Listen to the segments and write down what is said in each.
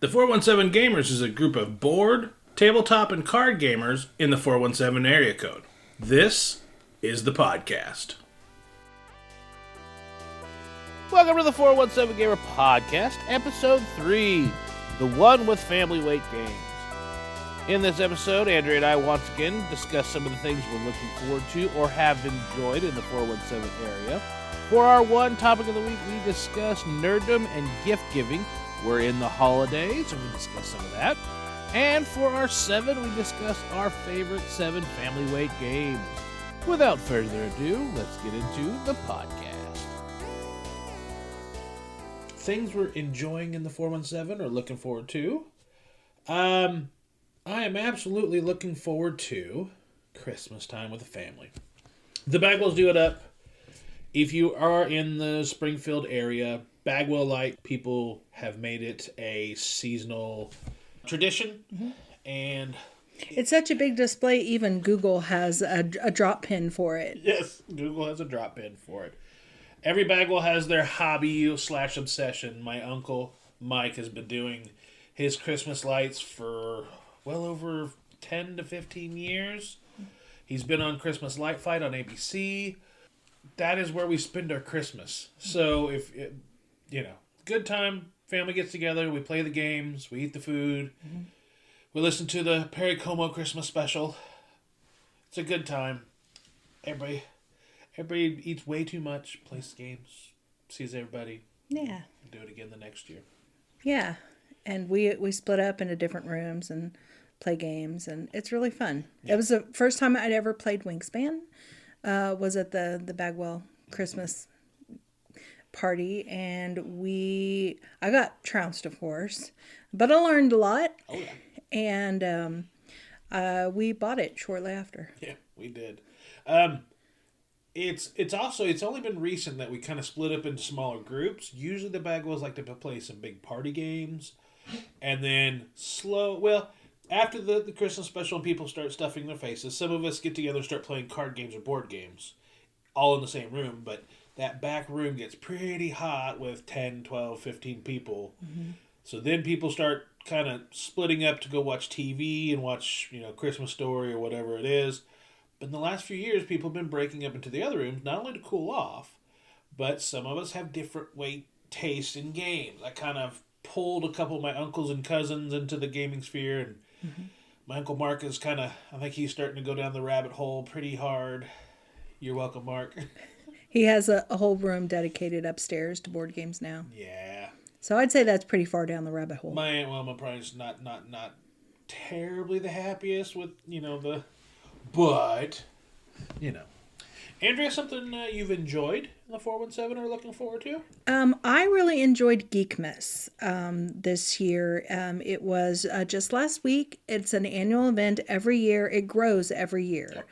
The 417 Gamers is a group of board, tabletop, and card gamers in the 417 area code. This is the podcast. Welcome to the 417 Gamer Podcast, Episode 3, the one with family weight games. In this episode, Andrea and I once again discuss some of the things we're looking forward to or have enjoyed in the 417 area. For our one topic of the week, we discuss nerddom and gift giving. We're in the holidays, and we discuss some of that. And for our 7, we discuss our favorite 7 family weight games. Without further ado, let's get into the podcast. Things we're enjoying in the 417 or looking forward to. I am absolutely looking forward to Christmas time with the family. The Bagwells do it up. If you are in the Springfield area, Bagwell-like people have made it a seasonal tradition. Mm-hmm. And it's such a big display, even Google has a drop pin for it. Yes, Google has a drop pin for it. Every Bagwell has their hobby / obsession. My uncle Mike has been doing his Christmas lights for well over 10 to 15 years. He's been on Christmas Light Fight on ABC. That is where we spend our Christmas. So good time, family gets together, we play the games, we eat the food, we listen to the Perry Como Christmas special. It's a good time. Everybody eats way too much, plays games, sees everybody. Yeah. Do it again the next year. Yeah. And we split up into different rooms and play games, and it's really fun. Yeah. It was the first time I'd ever played Wingspan. Was at the Bagwell Christmas party, and I got trounced, of course, but I learned a lot. Oh yeah. And we bought it shortly after. Yeah, we did. It's only been recent that we kind of split up into smaller groups. Usually the Bagwells like to play some big party games, and then after the Christmas special and people start stuffing their faces, some of us get together and start playing card games or board games, all in the same room, but that back room gets pretty hot with 10, 12, 15 people. Mm-hmm. So then people start kind of splitting up to go watch TV and watch, Christmas Story or whatever it is. But in the last few years, people have been breaking up into the other rooms, not only to cool off, but some of us have different tastes in games. I kind of pulled a couple of my uncles and cousins into the gaming sphere, and my Uncle Mark is I think he's starting to go down the rabbit hole pretty hard. You're welcome, Mark. He has a whole room dedicated upstairs to board games now. Yeah. So I'd say that's pretty far down the rabbit hole. My Aunt Wilma probably is not terribly the happiest with, but. Andrea, something you've enjoyed in the 417 or looking forward to? I really enjoyed Geekmas this year. It was just last week. It's an annual event every year. It grows every year. Yep.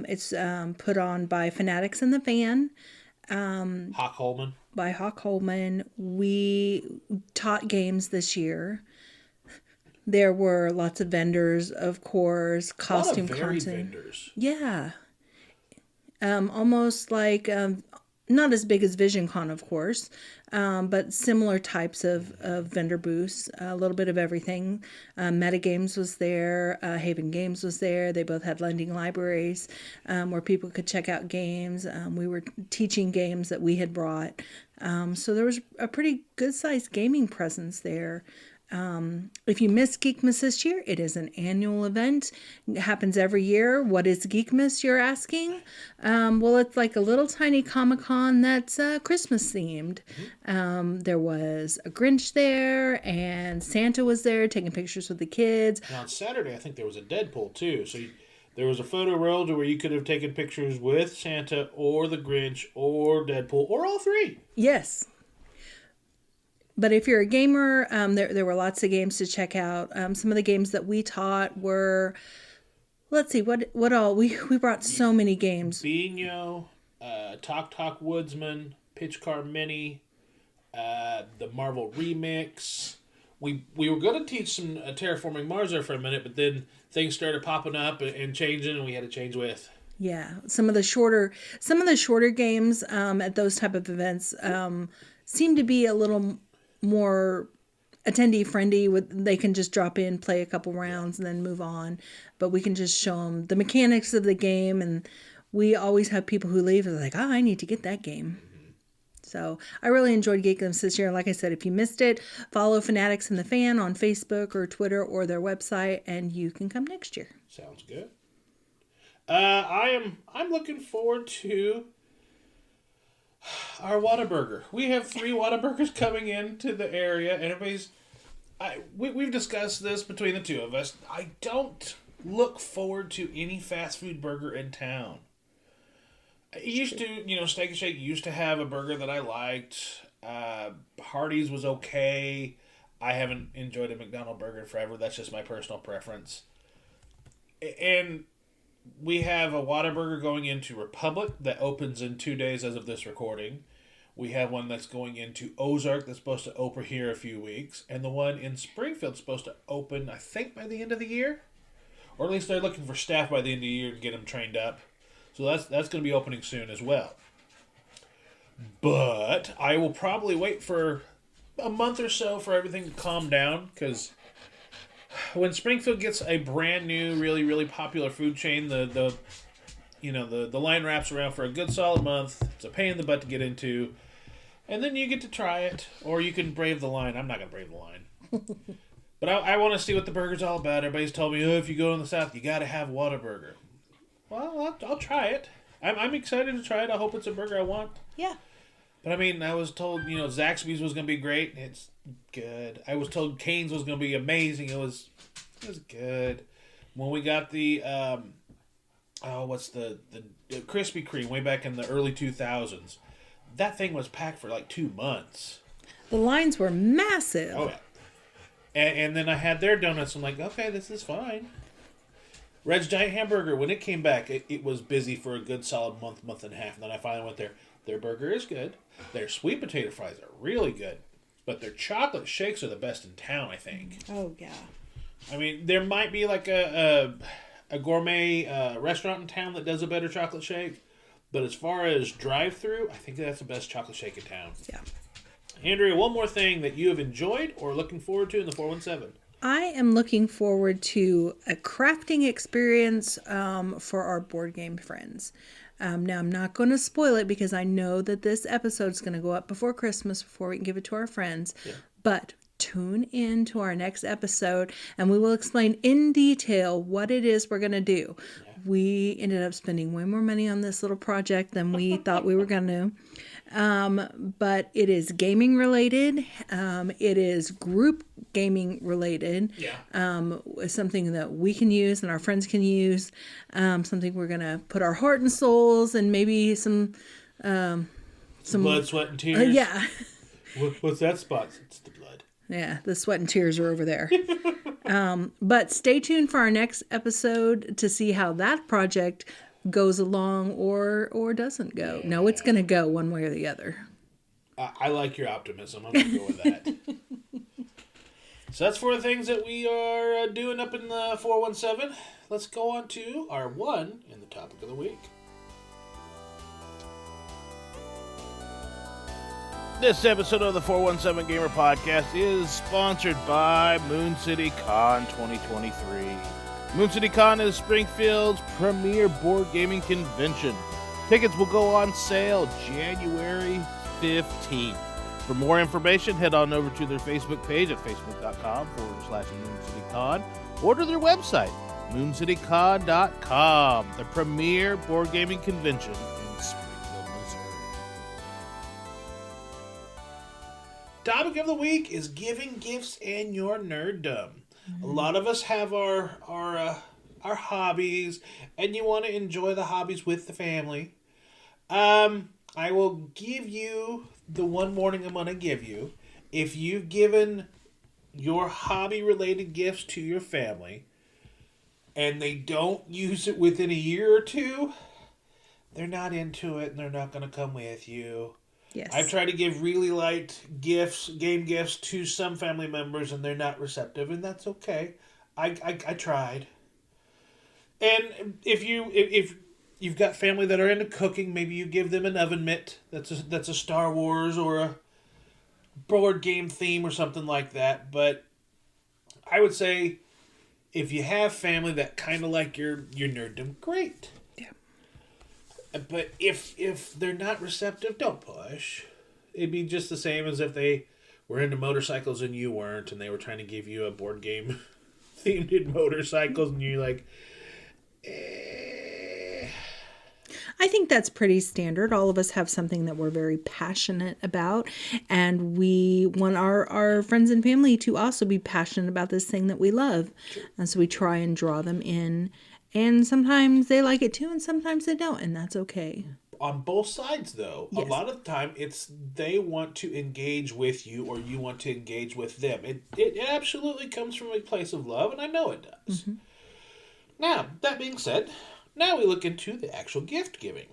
It's put on by Fanatics and the Fan. Hawk Holman. By Hawk Holman. We taught games this year. There were lots of vendors, of course, costume content. Vendors. Yeah. Almost like, not as big as VisionCon, of course, but similar types of vendor booths, a little bit of everything. Metagames was there, Haven Games was there. They both had lending libraries where people could check out games. We were teaching games that we had brought. So there was a pretty good-sized gaming presence there. If you missed Geekmas this year, it is an annual event. It happens every year. What is Geekmas, you're asking? Well, it's like a little tiny Comic-Con that's Christmas themed. There was a Grinch there, and Santa was there taking pictures with the kids. And on Saturday, I think there was a Deadpool too. So there was a photo roll where you could have taken pictures with Santa or the Grinch or Deadpool or all three. Yes. But if you're a gamer, there were lots of games to check out. Some of the games that we taught were, let's see, what all? We brought so many games. Beano, Talk Woodsman, Pitch Car Mini, the Marvel Remix. We were going to teach some Terraforming Mars there for a minute, but then things started popping up and changing, and we had to change with. Yeah, some of the shorter games at those type of events seem to be a little more attendee friendly. They can just drop in, play a couple rounds, and then move on. But we can just show them the mechanics of the game, and we always have people who leave and are like, I need to get that game. So I really enjoyed geekmas this year. Like I said, if you missed it, follow Fanatics and the Fan on Facebook or Twitter or their website, and you can come next year. Sounds good. I'm looking forward to our Whataburger. We have 3 Whataburgers coming into the area, and we've discussed this between the two of us. I don't look forward to any fast food burger in town. It used to, Steak and Shake used to have a burger that I liked. Hardee's was okay. I haven't enjoyed a McDonald's burger in forever. That's just my personal preference. And we have a Whataburger going into Republic that opens in 2 days as of this recording. We have one that's going into Ozark that's supposed to open here a few weeks. And the one in Springfield is supposed to open, I think, by the end of the year. Or at least they're looking for staff by the end of the year to get them trained up. So that's going to be opening soon as well. But I will probably wait for a month or so for everything to calm down, because when Springfield gets a brand new, really, really popular food chain, the line wraps around for a good solid month. It's a pain in the butt to get into. And then you get to try it, or you can brave the line. I'm not going to brave the line. But I want to see what the burger's all about. Everybody's told me, if you go in the South, you got to have Whataburger. Well, I'll try it. I'm excited to try it. I hope it's a burger I want. Yeah. But I mean, I was told, Zaxby's was going to be great. It's good. I was told Cane's was going to be amazing. It was good. When we got the Krispy Kreme way back in the early 2000s, that thing was packed for like 2 months. The lines were massive. Oh yeah. And then I had their donuts. I'm like, okay, this is fine. Red's Giant Hamburger, when it came back, it was busy for a good solid month and a half. And then I finally went there. Their burger is good. Their sweet potato fries are really good. But their chocolate shakes are the best in town, I think. Oh, yeah. I mean, there might be like a gourmet restaurant in town that does a better chocolate shake. But as far as drive-through, I think that's the best chocolate shake in town. Yeah. Andrea, one more thing that you have enjoyed or looking forward to in the 417. I am looking forward to a crafting experience for our board game friends. Now, I'm not going to spoil it because I know that this episode is going to go up before Christmas, before we can give it to our friends. Yeah. But tune in to our next episode and we will explain in detail what it is we're going to do. Yeah. We ended up spending way more money on this little project than we thought we were going to. But it is gaming related. It is group gaming related. Yeah. Something that we can use and our friends can use. Something we're going to put our heart and souls and maybe some blood, sweat, and tears. Yeah. What's that spot? It's the blood. Yeah, the sweat and tears are over there. But stay tuned for our next episode to see how that project goes along or doesn't go. Yeah. No, it's going to go one way or the other. I like your optimism. I'm going to go with that. So that's 4 things that we are doing up in the 417. Let's go on to our one in the topic of the week. This episode of the 417 Gamer Podcast is sponsored by Moon City Con 2023. Moon City Con is Springfield's premier board gaming convention. Tickets will go on sale January 15th. For more information, head on over to their Facebook page at facebook.com/MoonCityCon or to their website, mooncitycon.com, the premier board gaming convention in Springfield, Missouri. Topic of the week is giving gifts and your nerddom. A lot of us have our hobbies, and you want to enjoy the hobbies with the family. I will give you the one warning I'm going to give you. If you've given your hobby-related gifts to your family, and they don't use it within a year or two, they're not into it, and they're not going to come with you. Yes. I've tried to give really light gifts, game gifts, to some family members, and they're not receptive, and that's okay. I tried. And if you've got family that are into cooking, maybe you give them an oven mitt that's a Star Wars or board game theme or something like that. But I would say if you have family that kind of like your nerddom, great. Yeah. But if they're not receptive, don't push. It'd be just the same as if they were into motorcycles and you weren't, and they were trying to give you a board game themed in motorcycles, and you're like, I think that's pretty standard. All of us have something that we're very passionate about, and we want our friends and family to also be passionate about this thing that we love. Sure. And so we try and draw them in, and sometimes they like it too, and sometimes they don't, and that's okay. On both sides, though, yes. A lot of the time, it's they want to engage with you or you want to engage with them. It absolutely comes from a place of love, and I know it does. Mm-hmm. Now, that being said, now we look into the actual gift giving.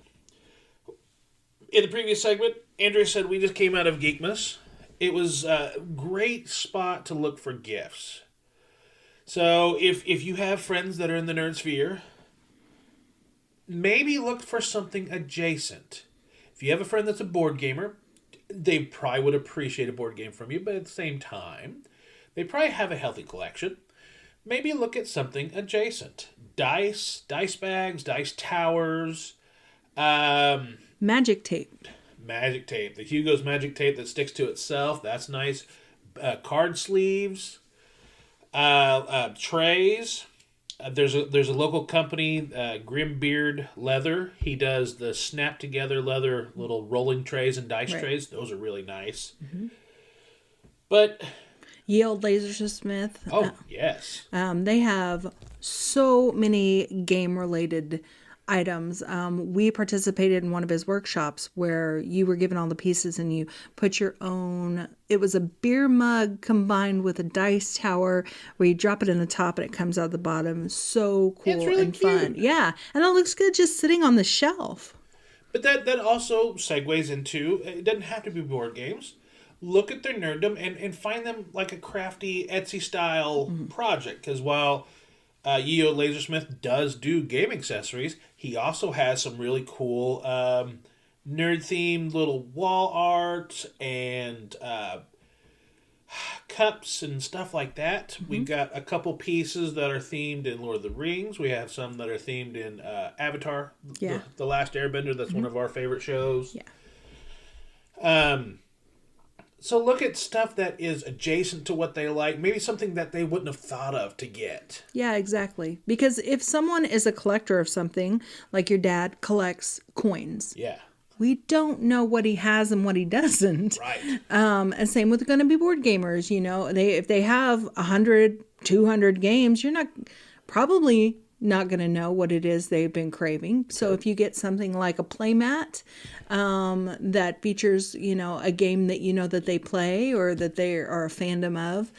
In the previous segment, Andrea said we just came out of Geekmas. It was a great spot to look for gifts. So if you have friends that are in the nerd sphere, maybe look for something adjacent. If you have a friend that's a board gamer, they probably would appreciate a board game from you, but at the same time, they probably have a healthy collection. Maybe look at something adjacent. Dice bags, dice towers. Magic tape. Magic tape. The Hugo's magic tape that sticks to itself. That's nice. Card sleeves. Trays. There's a local company, Grimbeard Leather. He does the snap together leather little rolling trays and dice trays. Those are really nice. Mm-hmm. But Yield Lasersmith. Oh, yes. They have so many game-related items. We participated in one of his workshops where you were given all the pieces and you put your own. It was a beer mug combined with a dice tower where you drop it in the top and it comes out the bottom. So cool it's really and cute. Fun. Yeah. And it looks good just sitting on the shelf. But that also segues into, it doesn't have to be board games. Look at their nerddom and find them like a crafty Etsy style project. Because while Yeo Lasersmith does do game accessories, he also has some really cool nerd themed little wall art and cups and stuff like that. Mm-hmm. We've got a couple pieces that are themed in Lord of the Rings. We have some that are themed in Avatar, the Last Airbender. That's one of our favorite shows. Yeah. So look at stuff that is adjacent to what they like. Maybe something that they wouldn't have thought of to get. Yeah, exactly. Because if someone is a collector of something, like your dad collects coins. Yeah. We don't know what he has and what he doesn't. Right. And same with going to be board gamers. You know, if they have 100, 200 games, you're probably not going to know what it is they've been craving. So if you get something like a playmat that features, a game that you know that they play or that they are a fandom of,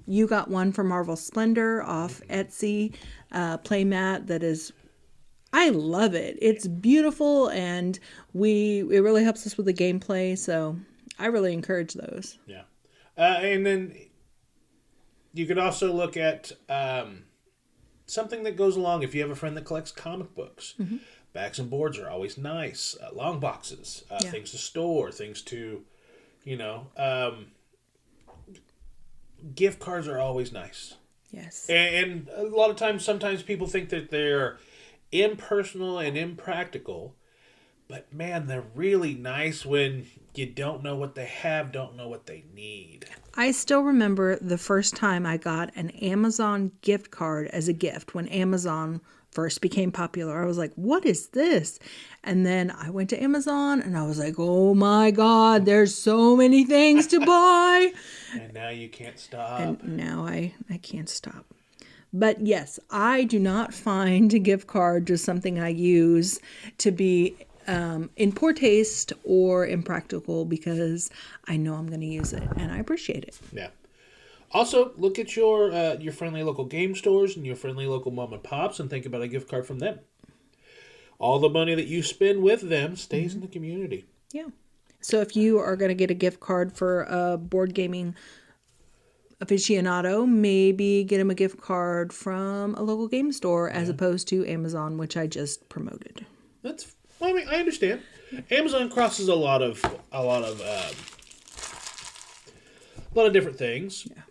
you got one for Marvel Splendor off Etsy, playmat that is, I love it. It's beautiful and it really helps us with the gameplay. So I really encourage those. Yeah. And then you could also look at something that goes along if you have a friend that collects comic books. Mm-hmm. Backs and boards are always nice. Long boxes, things to store, things to, gift cards are always nice. Yes. And a lot of times, sometimes people think that they're impersonal and impractical, but man, they're really nice when you don't know what they have, don't know what they need. I still remember the first time I got an Amazon gift card as a gift when Amazon first became popular. I was like, what is this? And then I went to Amazon and I was like, oh my God, there's so many things to buy. And now you can't stop. And now I can't stop. But yes, I do not find a gift card just something I use to be in poor taste or impractical because I know I'm going to use it and I appreciate it. Yeah. Also, look at your friendly local game stores and your friendly local mom and pops and think about a gift card from them. All the money that you spend with them stays in the community. Yeah. So if you are going to get a gift card for a board gaming aficionado, maybe get him a gift card from a local game store as opposed to Amazon, which I just promoted. I understand. Amazon crosses a lot of a lot of different things. Yeah.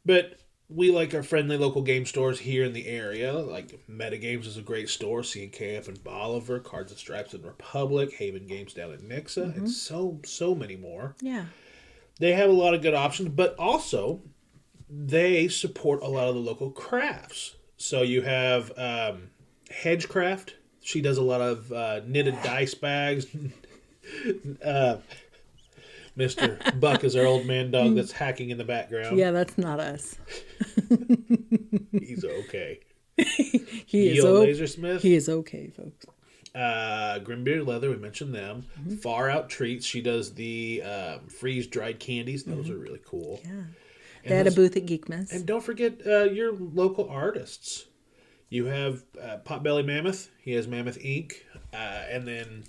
But we like our friendly local game stores here in the area. Like Metagames is a great store. C&K up in Bolivar, Cards and Stripes in Republic, Haven Games down in Nixa, and so many more. Yeah. They have a lot of good options, but also they support a lot of the local crafts. So you have Hedgecraft. She does a lot of knitted dice bags. Mr. Buck is our old man dog that's hacking in the background. Yeah, that's not us. He's okay. He is Lasersmith. He is okay, folks. Grimbeard Leather, we mentioned them. Far Out Treats, she does the freeze-dried candies. Those are really cool. Yeah. They had a booth at Geekmas. And don't forget your local artists. You have Potbelly Mammoth. He has Mammoth Inc. And then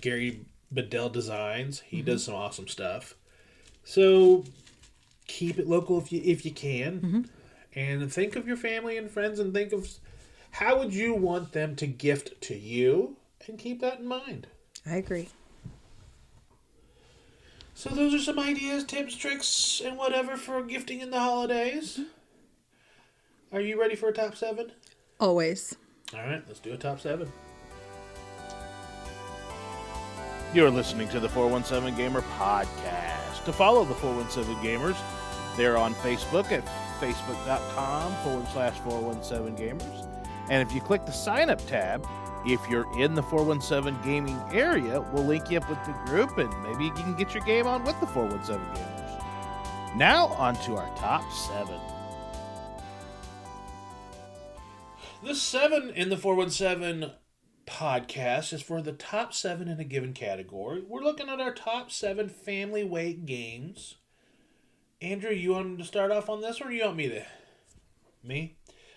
Gary Bedell Designs. He does some awesome stuff. So keep it local if you can. And think of your family and friends and think of how would you want them to gift to you, and keep that in mind. I agree. So those are some ideas, tips, tricks, and whatever for gifting in the holidays. Are you ready for a top 7? Always. All right, let's do a top 7. You're listening to the 417 Gamer podcast. To follow the 417 Gamers, they're on Facebook at facebook.com/417gamers. And if you click the sign up tab, if you're in the 417 gaming area, we'll link you up with the group and maybe you can get your game on with the 417 Gamers. Now, on to our top 7. The 7 in the 417 podcast is for the top 7 in a given category. We're looking at our top 7 family weight games. Andrew, you want to start off on this, or you want me to? Me?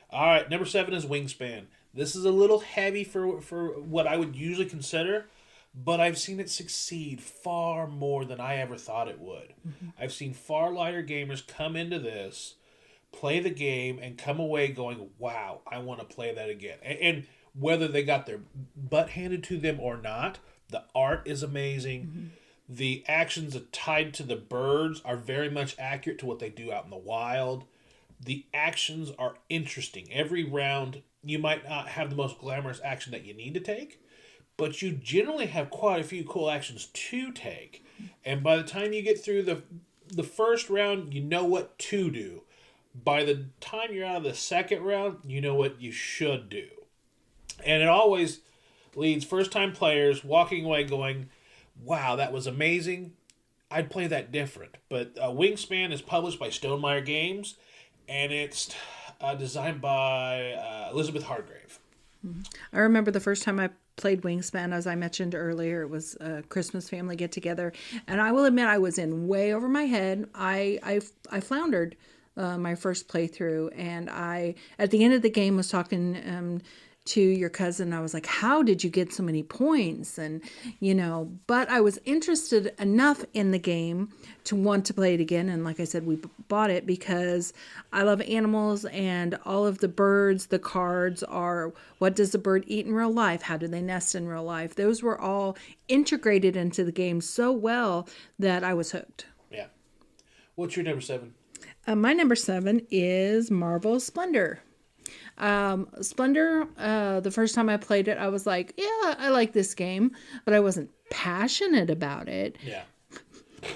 All right, number 7 is Wingspan. This is a little heavy for what I would usually consider, but I've seen it succeed far more than I ever thought it would. I've seen far lighter gamers come into this, play the game, and come away going, wow, I want to play that again. And whether they got their butt handed to them or not, the art is amazing. The actions tied to the birds are very much accurate to what they do out in the wild. The actions are interesting. Every round, you might not have the most glamorous action that you need to take, but you generally have quite a few cool actions to take. And by the time you get through the first round, you know what to do. By the time you're out of the second round, you know what you should do. And it always leads first-time players walking away going, wow, that was amazing. I'd play that different. But Wingspan is published by Stonemaier Games, and it's designed by Elizabeth Hargrave. I remember the first time I played Wingspan, as I mentioned earlier, it was a Christmas family get-together. And I will admit I was in way over my head. I floundered my first playthrough, and I, at the end of the game, was talking to your cousin. I was like, how did you get so many points? And, but I was interested enough in the game to want to play it again. And like I said, we bought it because I love animals, and all of the birds, the cards are, what does a bird eat in real life? How do they nest in real life? Those were all integrated into the game so well that I was hooked. Yeah. What's your number 7? My number 7 is Marvel Splendor. Splendor, the first time I played it, I was like, yeah, I like this game, but I wasn't passionate about it. Yeah.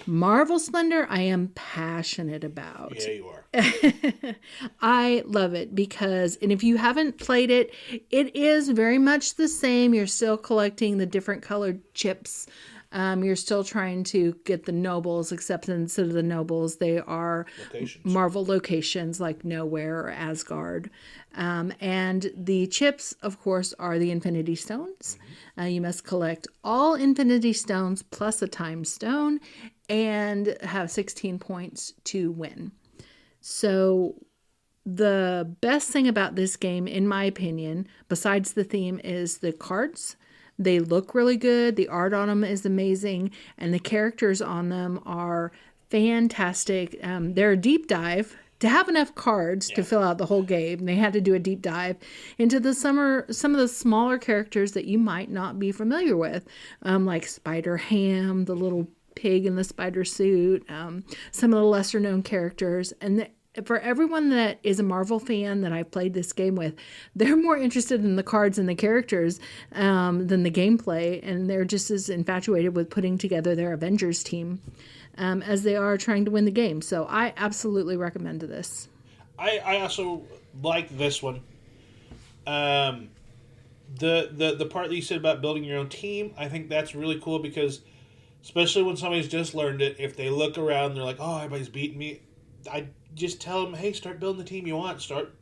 Marvel Splendor, I am passionate about. Yeah, you are. I love it because, and if you haven't played it, it is very much the same. You're still collecting the different colored chips. You're still trying to get the nobles, except instead of the nobles, they are Marvel locations like Nowhere or Asgard. And the chips, of course, are the Infinity Stones. You must collect all Infinity Stones plus a time stone and have 16 points to win. So the best thing about this game, in my opinion, besides the theme, is the cards. They look really good. The art on them is amazing. And the characters on them are fantastic. They're a deep dive. To have enough cards to fill out the whole game, they had to do a deep dive into some of the smaller characters that you might not be familiar with, like Spider-Ham, the little pig in the spider suit, some of the lesser known characters. And for everyone that is a Marvel fan that I've played this game with, they're more interested in the cards and the characters than the gameplay. And they're just as infatuated with putting together their Avengers team as they are trying to win the game. So I absolutely recommend this. I also like this one. The part that you said about building your own team, I think that's really cool because, especially when somebody's just learned it, if they look around and they're like, oh, everybody's beating me, I just tell them, hey, start building the team you want. Start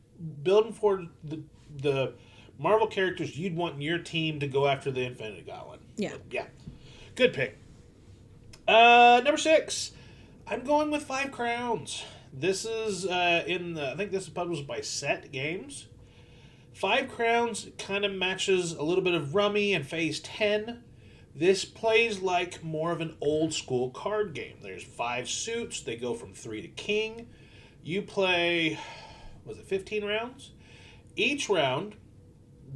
building for the Marvel characters you'd want in your team to go after the Infinity Gauntlet. Yeah. But, yeah. Good pick. Number 6. I'm going with 5 Crowns. This is I think this is published by Set Games. 5 Crowns kind of matches a little bit of Rummy and Phase 10. This plays like more of an old school card game. There's 5 suits. They go from 3 to king. You play, 15 rounds? Each round,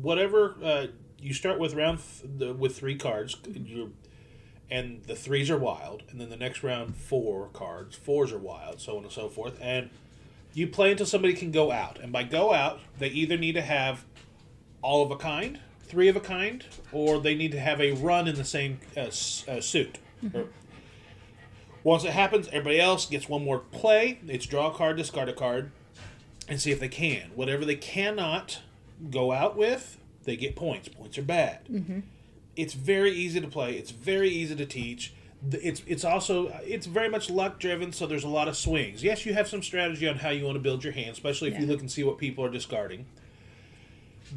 whatever, you start with with 3 cards, and the 3s are wild, and then the next round 4 cards, 4s are wild, so on and so forth, and you play until somebody can go out. And by go out, they either need to have all of a kind, 3 of a kind, or they need to have a run in the same suit. Mm-hmm. Once it happens, everybody else gets one more play. It's draw a card, discard a card, and see if they can. Whatever they cannot go out with, they get points. Points are bad. Mm-hmm. It's very easy to play. It's very easy to teach. It's also very much luck driven, so there's a lot of swings. Yes, you have some strategy on how you want to build your hand, especially if you look and see what people are discarding.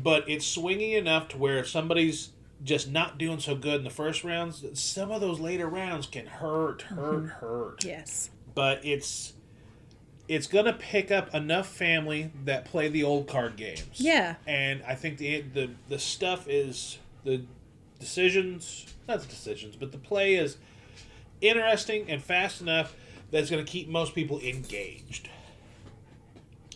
But it's swingy enough to where if somebody's just not doing so good in the first rounds, some of those later rounds can hurt. Yes. But it's going to pick up enough family that play the old card games. Yeah. And I think the stuff is the decisions, not the decisions, but the play is interesting and fast enough that's going to keep most people engaged.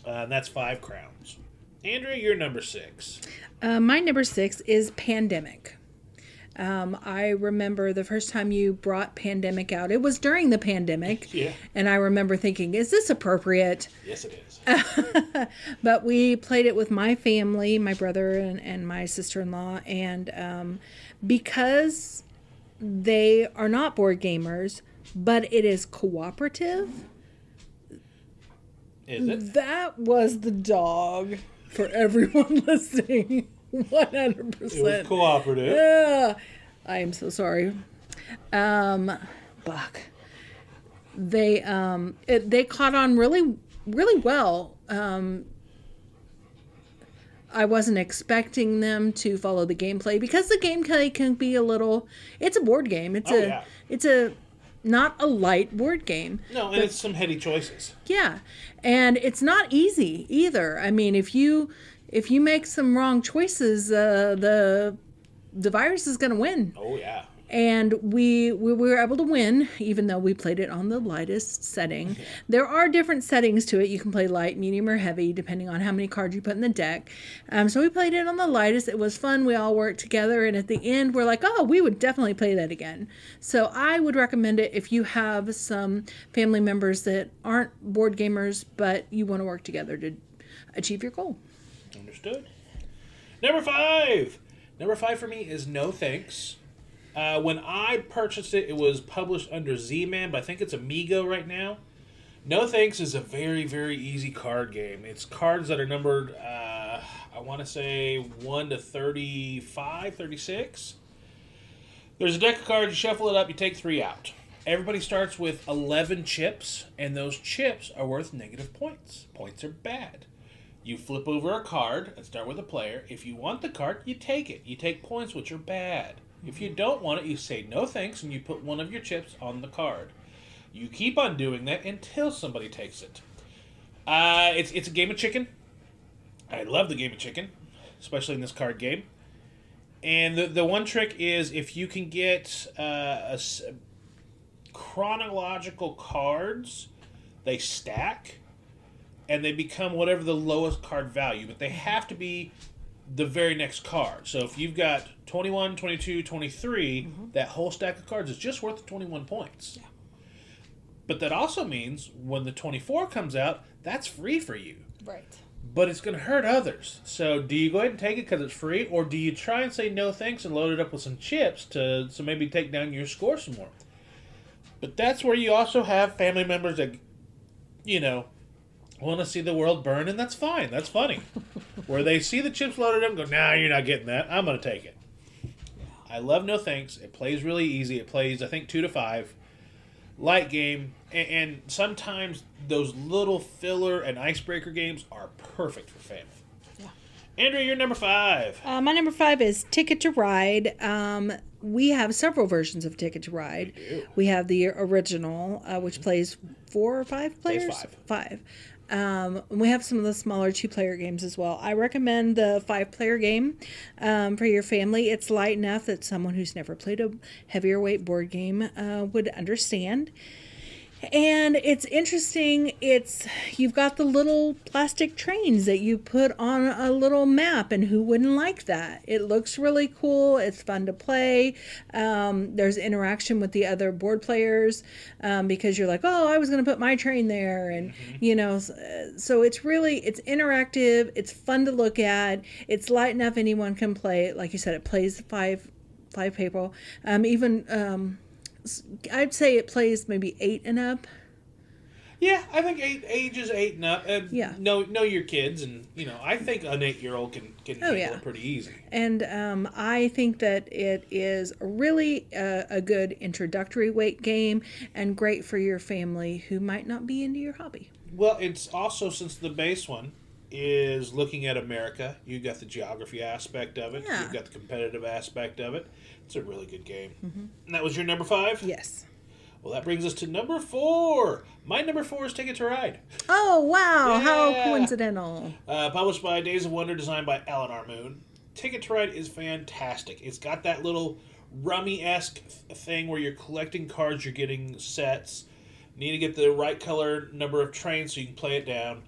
And that's 5 Crowns. Andrea, you're number 6. My number 6 is Pandemic. I remember the first time you brought Pandemic out. It was during the pandemic. Yeah. And I remember thinking, is this appropriate? Yes, it is. But we played it with my family, my brother and my sister-in-law. And because they are not board gamers, but it is cooperative. Is it? That was the dog for everyone listening. 100%. It was cooperative. Yeah. I am so sorry. Buck. They caught on really, really well. I wasn't expecting them to follow the gameplay because the gameplay can be a little. It's a board game. It's not a light board game. No, and it's some heady choices. Yeah, and it's not easy either. I mean, if you make some wrong choices, the virus is going to win. Oh yeah. And we were able to win, even though we played it on the lightest setting. Yeah. There are different settings to it. You can play light, medium, or heavy, depending on how many cards you put in the deck. So we played it on the lightest. It was fun. We all worked together. And at the end, we're like, oh, we would definitely play that again. So I would recommend it if you have some family members that aren't board gamers, but you want to work together to achieve your goal. Understood. Number 5. Number 5 for me is No Thanks. When I purchased it, it was published under Z-Man, but I think it's Amigo right now. No Thanks is a very, very easy card game. It's cards that are numbered, I want to say 1 to 35, 36. There's a deck of cards, you shuffle it up, you take 3 out. Everybody starts with 11 chips, and those chips are worth negative points. Points are bad. You flip over a card and start with a player. If you want the card, you take it. You take points, which are bad. If you don't want it, you say no thanks, and you put one of your chips on the card. You keep on doing that until somebody takes it. It's a game of chicken. I love the game of chicken, especially in this card game. And the one trick is if you can get chronological cards, they stack, and they become whatever the lowest card value. But they have to be the very next card. So if you've got 21, 22, 23, that whole stack of cards is just worth 21 points. Yeah. But that also means when the 24 comes out, that's free for you. Right. But it's going to hurt others. So do you go ahead and take it because it's free, or do you try and say no thanks and load it up with some chips to maybe take down your score some more? But that's where you also have family members that, want to see the world burn, and that's fine. That's funny. Where they see the chips loaded up and go, nah, you're not getting that. I'm going to take it. I love No Thanks. It plays really easy. It plays, I think, 2 to 5. Light game. And sometimes those little filler and icebreaker games are perfect for family. Yeah. Andrea, you're number 5. My number 5 is Ticket to Ride. We have several versions of Ticket to Ride. We have the original, which plays 4 or 5 players? Plays 5. 5. We have some of the smaller 2-player games as well. I recommend the 5-player game for your family. It's light enough that someone who's never played a heavier weight board game would understand. And it's interesting. You've got the little plastic trains that you put on a little map, and who wouldn't like that? It looks really cool. It's fun to play. There's interaction with the other board players because you're like, oh, I was going to put my train there, and so it's interactive. It's fun to look at. It's light enough anyone can play it. Like you said, it plays five people. I'd say it plays maybe 8 and up. Yeah, I think ages 8 and up. Yeah. Know your kids, and I think an 8-year-old can handle it pretty easy. And I think that it is really a good introductory weight game and great for your family who might not be into your hobby. Well, it's also, since the base one is looking at America, you've got the geography aspect of it. Yeah. You've got the competitive aspect of it. It's a really good game. Mm-hmm. And that was your number 5? Yes. Well, that brings us to number 4. My number 4 is Ticket to Ride. Oh, wow. Yeah. How coincidental. Published by Days of Wonder, designed by Eleanor Moon. Ticket to Ride is fantastic. It's got that little rummy-esque thing where you're collecting cards, you're getting sets. You need to get the right color number of trains so you can play it down.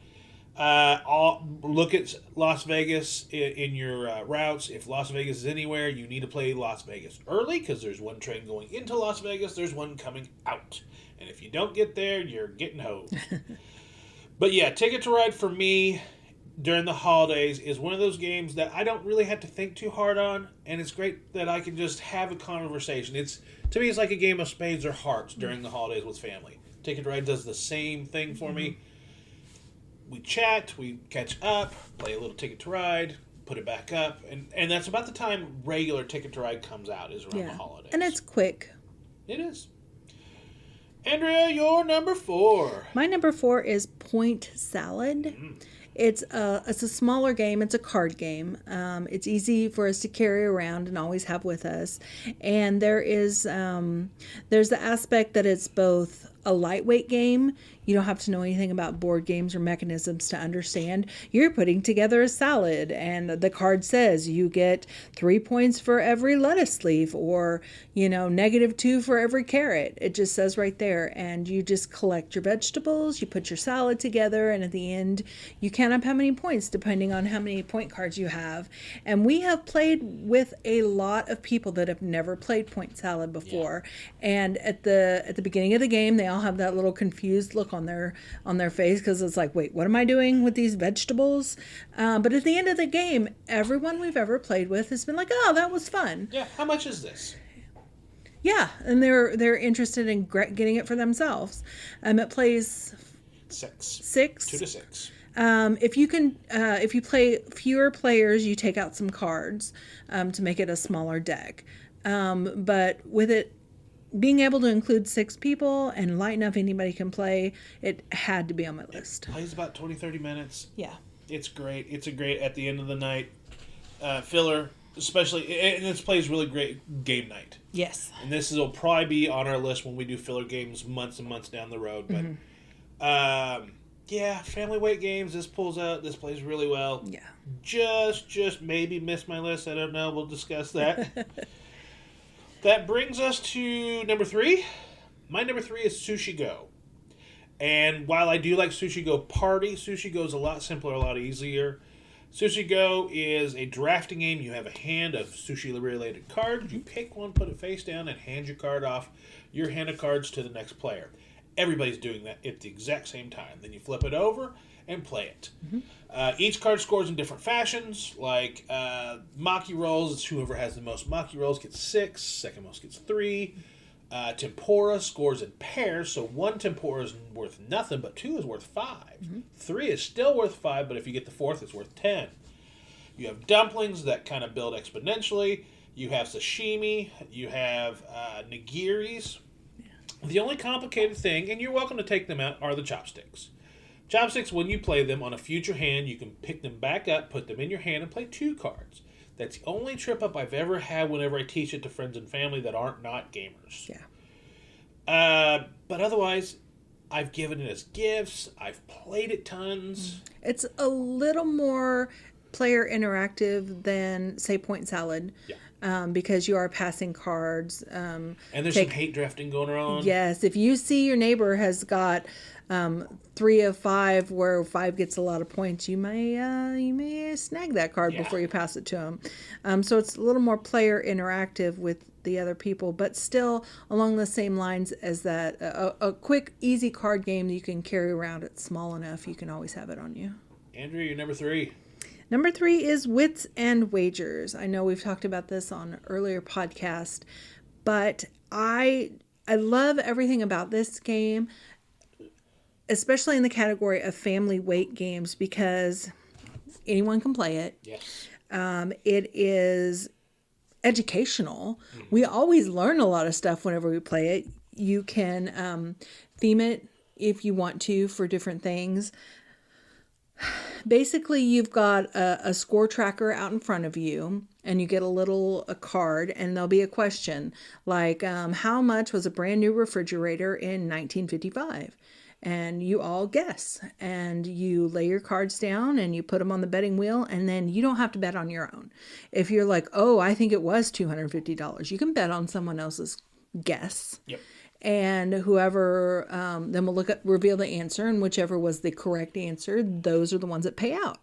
Look at Las Vegas in your routes. If Las Vegas is anywhere, you need to play Las Vegas early because there's one train going into Las Vegas, there's one coming out. And if you don't get there, you're getting hosed. But yeah, Ticket to Ride for me during the holidays is one of those games that I don't really have to think too hard on, and it's great that I can just have a conversation. To me, it's like a game of spades or hearts during the holidays with family. Ticket to Ride does the same thing for me. We chat, we catch up, play a little Ticket to Ride, put it back up, and that's about the time regular Ticket to Ride comes out, is around the holidays. And it's quick. It is. Andrea, your number 4. My number 4 is Point Salad. It's a smaller game. It's a card game. It's easy for us to carry around and always have with us. And there's the aspect that it's both a lightweight game. You don't have to know anything about board games or mechanisms to understand. You're putting together a salad, and the card says you get 3 points for every lettuce leaf, or -2 for every carrot. It just says right there, and you just collect your vegetables, you put your salad together, and at the end you count up how many points depending on how many point cards you have. And we have played with a lot of people that have never played Point Salad before, and at the beginning of the game they all have that little confused look on their face because it's like, wait, what am I doing with these vegetables? But at the end of the game, everyone we've ever played with has been like, oh, that was fun. Yeah, how much is this? Yeah, and they're interested in getting it for themselves. It plays 6. 2 to 6. If you play fewer players, you take out some cards to make it a smaller deck. But with it being able to include 6 people and light enough anybody can play, it had to be on my list. It plays about 20-30 minutes. Yeah. It's great. It's a great, at the end of the night, filler, especially, and this plays really great game night. Yes. And this will probably be on our list when we do filler games months and months down the road. But, yeah, family weight games, this pulls out, this plays really well. Yeah. Just maybe missed my list. I don't know. We'll discuss that. That brings us to number 3. My number 3 is Sushi Go. And while I do like Sushi Go Party, Sushi Go is a lot simpler, a lot easier. Sushi Go is a drafting game. You have a hand of sushi-related cards. You pick one, put it face down, and hand your card off your hand of cards to the next player. Everybody's doing that at the exact same time. Then you flip it over and play it. Each card scores in different fashions. Like Maki rolls, it's whoever has the most Maki rolls gets 6. Second most gets 3. Tempura scores in pairs, so 1 tempura is worth nothing, but 2 is worth 5. 3 is still worth 5, but if you get the 4th, it's worth 10. You have dumplings that kind of build exponentially. You have sashimi. You have nigiris. The only complicated thing, and you're welcome to take them out, are the chopsticks. Chopsticks, when you play them on a future hand, you can pick them back up, put them in your hand, and play 2 cards. That's the only trip up I've ever had whenever I teach it to friends and family that aren't not gamers. Yeah. But otherwise, I've given it as gifts. I've played it tons. It's a little more player interactive than, say, Point Salad. Yeah. Because you are passing cards. And there's some hate drafting going on. Yes. If you see your neighbor has got 3 of 5 where 5 gets a lot of points, you may snag that card before you pass it to him. So it's a little more player interactive with the other people, but still along the same lines as that. A quick, easy card game that you can carry around. It's small enough. You can always have it on you. Andrew, you're number 3. Number 3 is Wits and Wagers. I know we've talked about this on an earlier podcast, but I love everything about this game, especially in the category of family weight games, because anyone can play it. Yes. It is educational. We always learn a lot of stuff whenever we play it. You can theme it if you want to for different things. Basically, you've got a score tracker out in front of you, and you get a card, and there'll be a question like, how much was a brand new refrigerator in 1955? And you all guess, and you lay your cards down and you put them on the betting wheel, and then you don't have to bet on your own. If you're like, oh, I think it was $250, you can bet on someone else's guess. Yep. And whoever, then we'll reveal the answer, and whichever was the correct answer, those are the ones that pay out.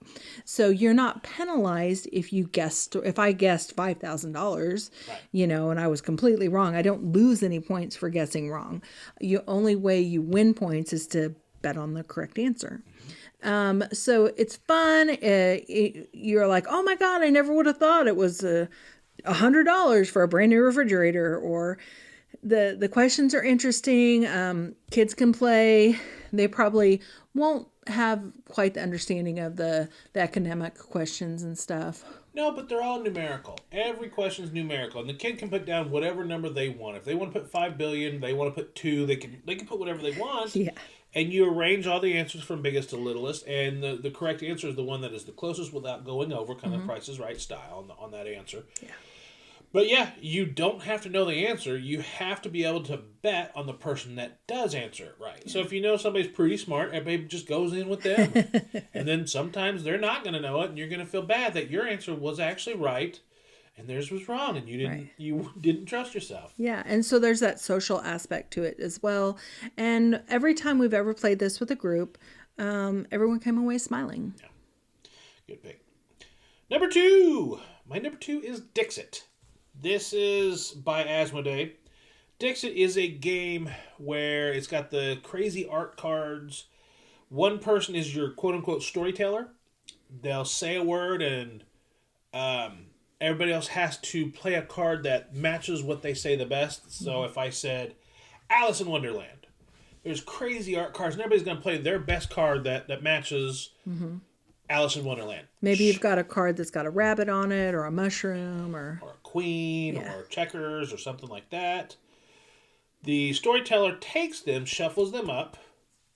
So you're not penalized if I guessed $5,000, right, and I was completely wrong. I don't lose any points for guessing wrong. The only way you win points is to bet on the correct answer. So it's fun. You're like, oh my God, I never would have thought it was $100 for a brand new refrigerator, or the questions are interesting. Kids can play. They probably won't have quite the understanding of the academic questions and stuff. No, but they're all numerical. Every question's numerical, and the kid can put down whatever number they want. If they want to put 5 billion, they want to put 2, they can put whatever they want. Yeah. And you arrange all the answers from biggest to littlest, and the correct answer is the one that is the closest without going over, kind of Price is Right style on that answer. Yeah. But yeah, you don't have to know the answer. You have to be able to bet on the person that does answer it right. Yeah. So if you know somebody's pretty smart, everybody just goes in with them. And then sometimes they're not going to know it, and you're going to feel bad that your answer was actually right and theirs was wrong, and you didn't trust yourself. Yeah, and so there's that social aspect to it as well. And every time we've ever played this with a group, everyone came away smiling. Yeah. Good pick. Number 2. My number 2 is Dixit. This is by Asmodee. Dixit is a game where it's got the crazy art cards. One person is your quote-unquote storyteller. They'll say a word, and everybody else has to play a card that matches what they say the best. So if I said Alice in Wonderland, there's crazy art cards, and everybody's going to play their best card that matches Alice in Wonderland. Maybe you've got a card that's got a rabbit on it, or a mushroom, or a queen, or checkers, or something like that. The storyteller takes them, shuffles them up,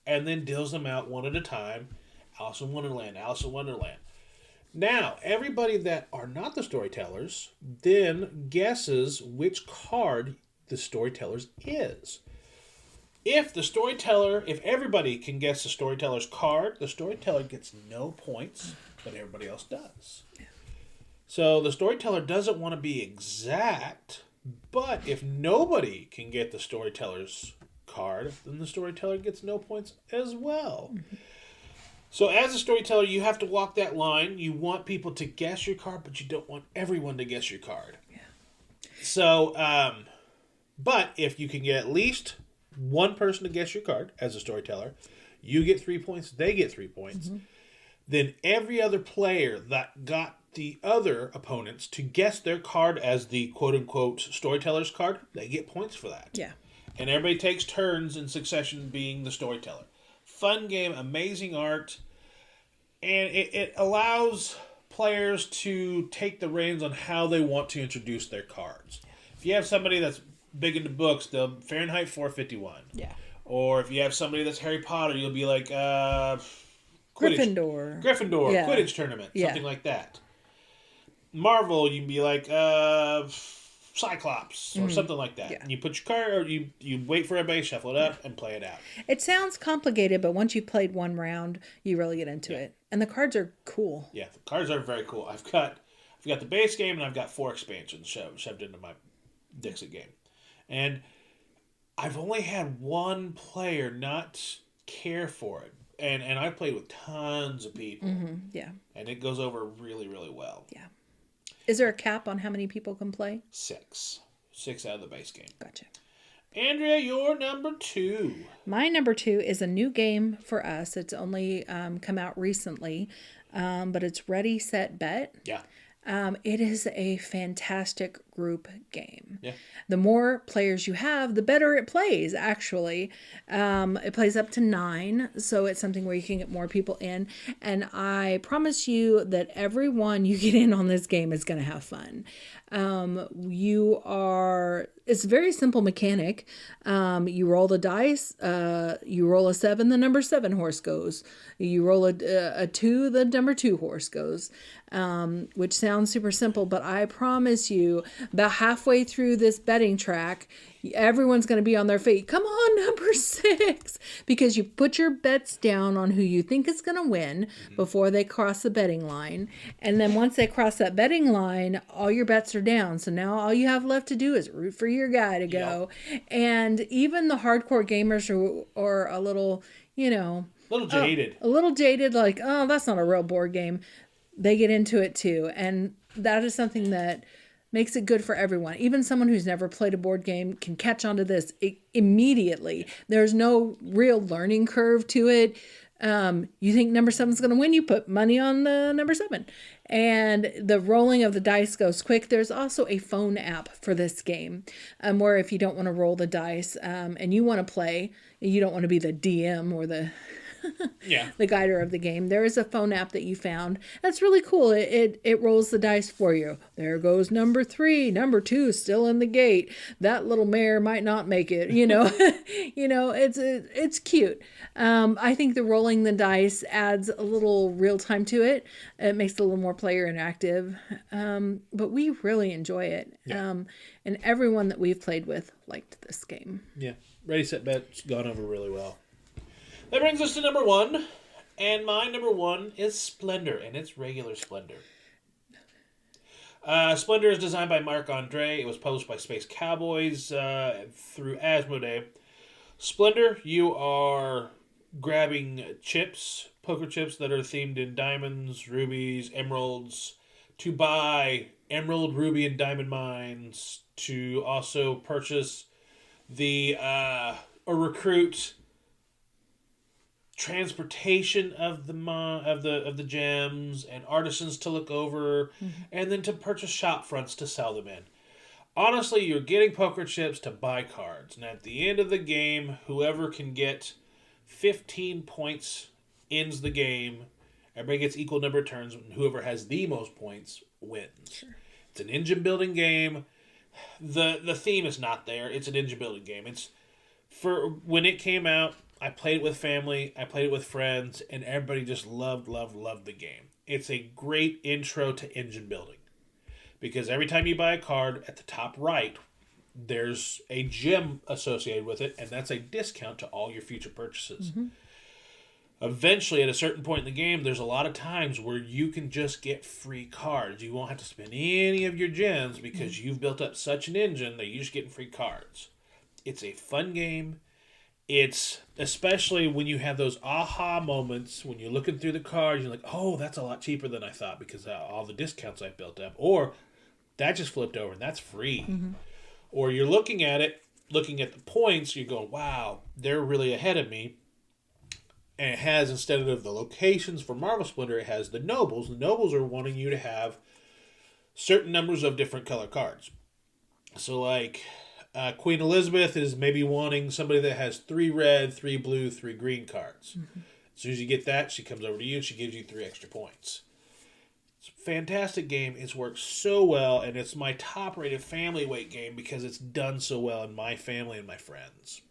and then deals them out one at a time. Alice in Wonderland, Alice in Wonderland. Now, everybody that are not the storytellers then guesses which card the storyteller's is. If everybody can guess the storyteller's card, the storyteller gets no points, but everybody else does. Yeah. So the storyteller doesn't want to be exact, but if nobody can get the storyteller's card, then the storyteller gets no points as well. So as a storyteller, you have to walk that line. You want people to guess your card, but you don't want everyone to guess your card. Yeah. So, but if you can get at least one person to guess your card as a storyteller, you get 3 points, they get 3 points. Then every other player that got the other opponents to guess their card as the quote-unquote storyteller's card, they get points for that. Yeah. And everybody takes turns in succession being the storyteller. Fun game, amazing art, and it allows players to take the reins on how they want to introduce their cards. If you have somebody that's big into books, they'll Fahrenheit 451. Yeah. Or if you have somebody that's Harry Potter, you'll be like Gryffindor. Yeah. Quidditch tournament, something like that. Marvel, you can be like Cyclops or something like that. Yeah. You put your card, or you wait for everybody, shuffle it up, and play it out. It sounds complicated, but once you've played one round, you really get into it. And the cards are cool. Yeah, the cards are very cool. I've got the base game, and I've got 4 expansions shoved into my Dixit game. And I've only had one player not care for it. And I've played with tons of people. Yeah. And it goes over really, really well. Yeah. Is there a cap on how many people can play? 6. 6 out of the base game. Gotcha. Andrea, your number 2. My number 2 is a new game for us. It's only come out recently, but it's Ready, Set, Bet. Yeah. It is a fantastic group game. Yeah. The more players you have, the better it plays, actually. It plays up to 9, so it's something where you can get more people in. And I promise you that everyone you get in on this game is going to have fun. It's a very simple mechanic. You roll the dice, you roll a 7, the number 7 horse goes. You roll a 2, the number 2 horse goes. Which sounds super simple, but I promise you, about halfway through this betting track, everyone's going to be on their feet. Come on, number 6, because you put your bets down on who you think is going to win before they cross the betting line. And then once they cross that betting line, all your bets are down. So now all you have left to do is root for your guy to go. Yep. And even the hardcore gamers who are a little, a little jaded, like, oh, that's not a real board game. They get into it too. And that is something that makes it good for everyone. Even someone who's never played a board game can catch on to this immediately. There's no real learning curve to it. You think number 7 is going to win, you put money on the number 7. And the rolling of the dice goes quick. There's also a phone app for this game where if you don't want to roll the dice and you want to play, you don't want to be the DM or the the guider of the game, there is a phone app that you found that's really cool. It rolls the dice for you. There goes number 3, number 2 still in the gate, that little mare might not make it. It's cute. I think the rolling the dice adds a little real time to it. It makes it a little more player interactive, but we really enjoy it. And everyone that we've played with liked this game. Ready, Set, Bet's gone over really well. That brings us to number 1, and my number 1 is Splendor, and it's regular Splendor. Splendor is designed by Marc Andre. It was published by Space Cowboys through Asmodee. Splendor, you are grabbing chips, poker chips that are themed in diamonds, rubies, emeralds, to buy emerald, ruby, and diamond mines, to also purchase or recruit transportation of the gems and artisans to look over, and then to purchase shop fronts to sell them in. Honestly, you're getting poker chips to buy cards, and at the end of the game, whoever can get 15 points ends the game. Everybody gets equal number of turns, and whoever has the most points wins. Sure. It's an engine building game. The theme is not there. It's an engine building game. It's for when it came out, I played it with family, I played it with friends, and everybody just loved the game. It's a great intro to engine building. Because every time you buy a card, at the top right, there's a gem associated with it, and that's a discount to all your future purchases. Eventually, at a certain point in the game, there's a lot of times where you can just get free cards. You won't have to spend any of your gems because you've built up such an engine that you're just getting free cards. It's a fun game. It's especially when you have those aha moments when you're looking through the cards, you're like, oh, that's a lot cheaper than I thought because all the discounts I built up. Or that just flipped over and that's free. Mm-hmm. Or you're looking at it, looking at the points, you're going, wow, they're really ahead of me. And it has, instead of the locations for Marvel Splinter, it has the nobles. The nobles are wanting you to have certain numbers of different color cards. So like Queen Elizabeth is maybe wanting somebody that has 3 red, 3 blue, 3 green cards. Mm-hmm. As soon as you get that, she comes over to you and she gives you 3 extra points. It's a fantastic game. It's worked so well, and it's my top-rated family weight game because it's done so well in my family and my friends.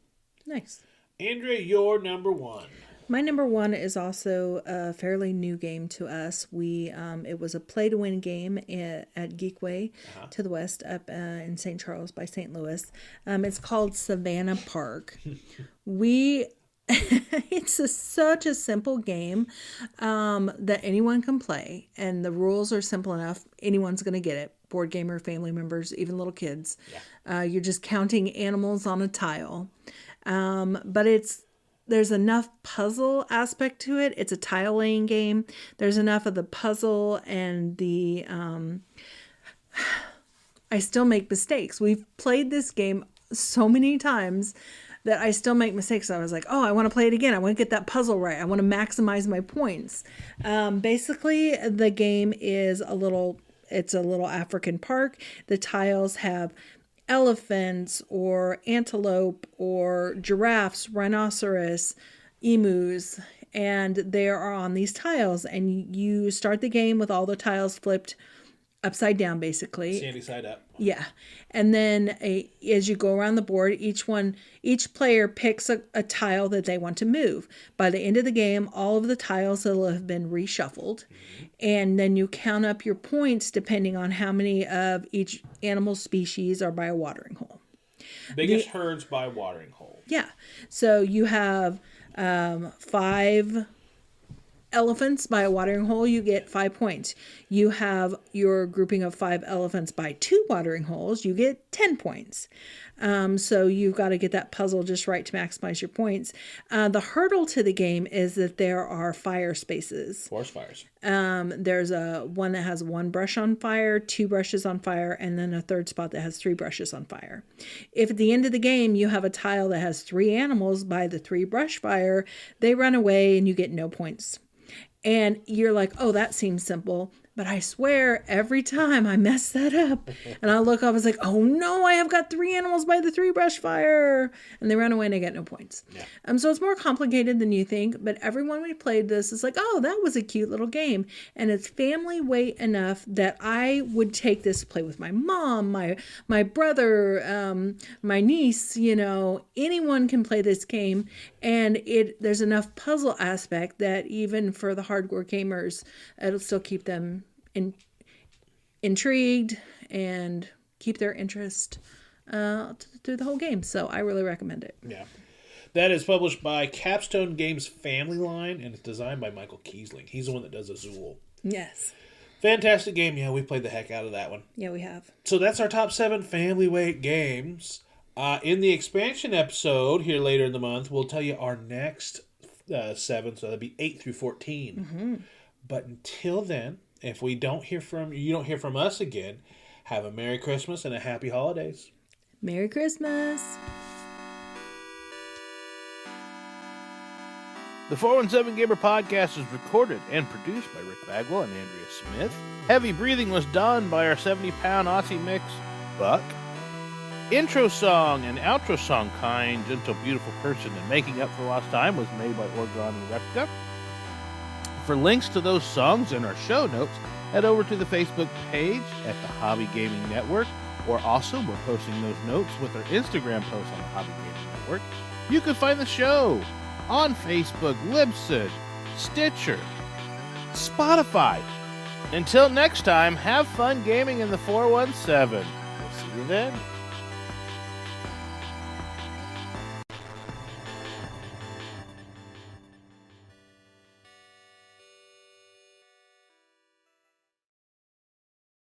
Nice. Andrea, your number 1. My number 1 is also a fairly new game to us. It was a play-to-win game at Geekway to the west up in St. Charles by St. Louis. It's called Savannah Park. It's such a simple game that anyone can play, and the rules are simple enough. Anyone's going to get it. Board gamer, family members, even little kids. Yeah. You're just counting animals on a tile. But there's enough puzzle aspect to it. It's a tile laying game. There's enough of the puzzle and the... I still make mistakes. We've played this game so many times that I still make mistakes. I was like, oh, I want to play it again. I want to get that puzzle right. I want to maximize my points. Basically, the game is it's a little African park. The tiles have elephants or antelope or giraffes, rhinoceros, emus, and they are on these tiles, and you start the game with all the tiles flipped upside down, basically. Sandy side up. Yeah. And then as you go around the board, each player picks a tile that they want to move. By the end of the game, all of the tiles will have been reshuffled. Mm-hmm. And then you count up your points depending on how many of each animal species are by a watering hole. Biggest herds by watering hole. Yeah. So you have 5 elephants by a watering hole, you get 5 points. You have your grouping of 5 elephants by 2 watering holes, you get 10 points. So you've got to get that puzzle just right to maximize your points. The hurdle to the game is that there are fire spaces. Forest fires. There's one that has 1 brush on fire, 2 brushes on fire, and then a third spot that has 3 brushes on fire. If at the end of the game you have a tile that has 3 animals by the 3 brush fire, they run away and you get no points. And you're like, oh, that seems simple. But I swear, every time I mess that up, and I look up, I was like, oh no, I have got 3 animals by the 3 brush fire. And they run away and I get no points. Yeah. So it's more complicated than you think. But everyone we played this is like, oh, that was a cute little game. And it's family weight enough that I would take this to play with my mom, my brother, my niece, anyone can play this game. And there's enough puzzle aspect that even for the hardcore gamers, it'll still keep them intrigued and keep their interest through the whole game. So I really recommend it. Yeah. That is published by Capstone Games Family Line, and it's designed by Michael Kiesling. He's the one that does Azul. Yes. Fantastic game. Yeah, we played the heck out of that one. Yeah, we have. So that's our top 7 family weight games. In the expansion episode here later in the month, we'll tell you our next 7, so that'll be 8 through 14. Mm-hmm. But until then, if we don't hear from you, don't hear from us again, have a Merry Christmas and a Happy Holidays. Merry Christmas. The 417 Gamer podcast is recorded and produced by Rick Bagwell and Andrea Smith. Heavy breathing was done by our 70-pound Aussie mix, Buck. Intro song and outro song, Kind, Gentle, Beautiful Person, and Making Up for Lost Time was made by Orgron and Repka. For links to those songs and our show notes, head over to the Facebook page at the Hobby Gaming Network, or also we're posting those notes with our Instagram post on the Hobby Gaming Network. You can find the show on Facebook, Libsyn, Stitcher, Spotify. Until next time, have fun gaming in the 417. We'll see you then.